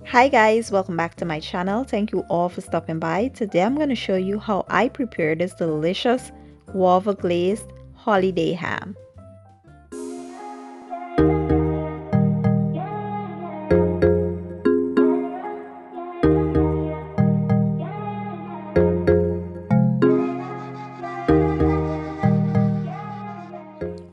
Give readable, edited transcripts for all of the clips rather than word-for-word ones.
Hi guys, welcome back to my channel. Thank you all for stopping by. Today I'm going to show you how I prepare this delicious guava glazed holiday ham.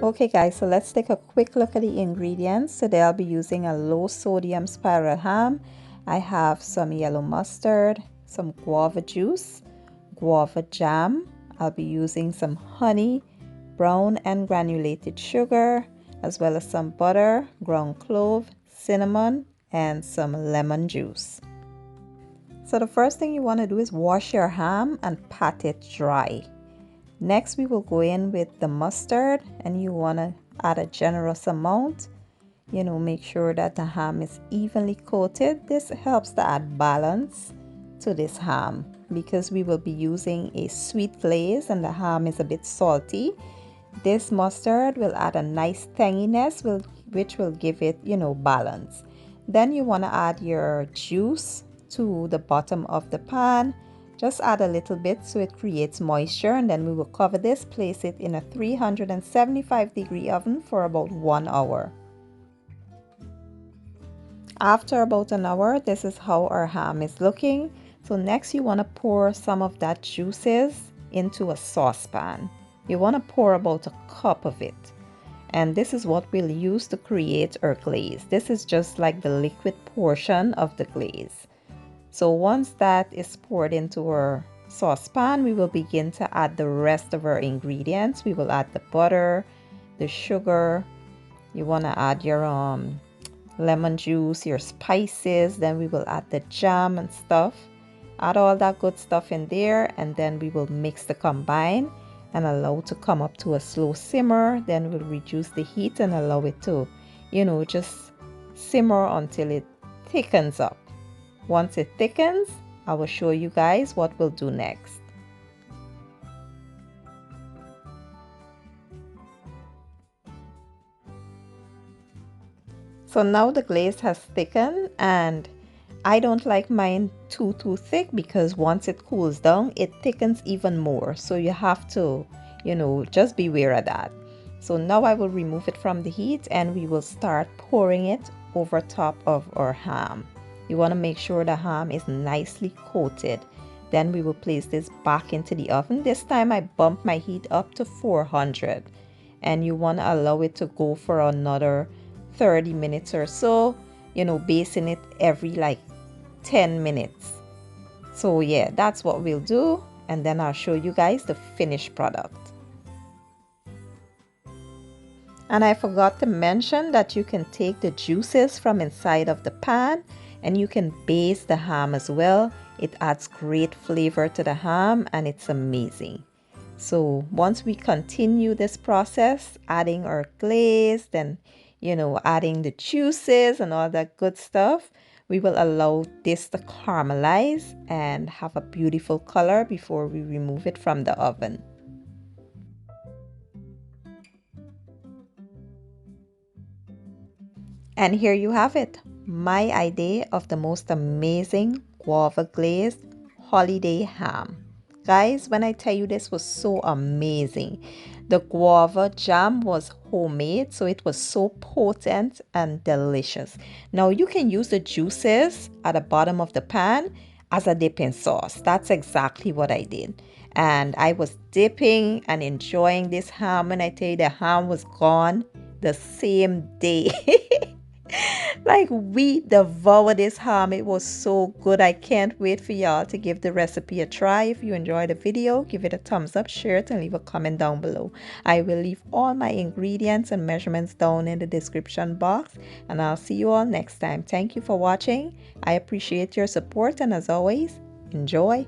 Okay guys, so let's take a quick look at the ingredients. Today I'll be using a low sodium spiral ham. I have some yellow mustard, some guava juice, guava jam. I'll be using some honey, brown and granulated sugar, as well as some butter, ground clove, cinnamon, and some lemon juice. So the first thing you want to do is wash your ham and pat it dry. Next, we will go in with the mustard, and you want to add a generous amount. Make sure that the ham is evenly coated. This helps to add balance to this ham because we will be using a sweet glaze and the ham is a bit salty. This mustard will add a nice tanginess, which will give it, balance. Then you want to add your juice to the bottom of the pan. Just add a little bit so it creates moisture, and then we will cover this, place it in a 375-degree oven for about 1 hour. After about an hour, this is how our ham is looking. So next you want to pour some of that juices into a saucepan. You want to pour about a cup of it. And this is what we'll use to create our glaze. This is just like the liquid portion of the glaze. So once that is poured into our saucepan, we will begin to add the rest of our ingredients. We will add the butter, the sugar. You want to add your lemon juice, your spices. Then we will add the jam and stuff. Add all that good stuff in there, and then we will mix the combine and allow it to come up to a slow simmer. Then we'll reduce the heat and allow it to, just simmer until it thickens up. Once it thickens, I will show you guys what we'll do next. So now the glaze has thickened, and I don't like mine too thick because once it cools down, it thickens even more. So you have to, just be aware of that. So now I will remove it from the heat and we will start pouring it over top of our ham. You want to make sure the ham is nicely coated. Then we will place this back into the oven. This time I bumped my heat up to 400, and you want to allow it to go for another 30 minutes or so, basting it every like 10 minutes. So yeah, that's what we'll do, and then I'll show you guys the finished product. And I forgot to mention that you can take the juices from inside of the pan and you can baste the ham as well. It adds great flavor to the ham and it's amazing. So once we continue this process, adding our glaze, then adding the juices and all that good stuff, we will allow this to caramelize and have a beautiful color before we remove it from the oven. And here you have it, my idea of the most amazing guava glazed holiday ham. Guys, when I tell you this was so amazing, the guava jam was homemade, so it was so potent and delicious. Now you can use the juices at the bottom of the pan as a dipping sauce. That's exactly what I did. And I was dipping and enjoying this ham. When I tell you, the ham was gone the same day. Like, we devoured this ham. It was so good. I can't wait for y'all to give the recipe a try. If you enjoyed the video, give it a thumbs up, share it, and leave a comment down below. I will leave all my ingredients and measurements down in the description box, and I'll see you all next time. Thank you for watching. I appreciate your support, and as always, enjoy.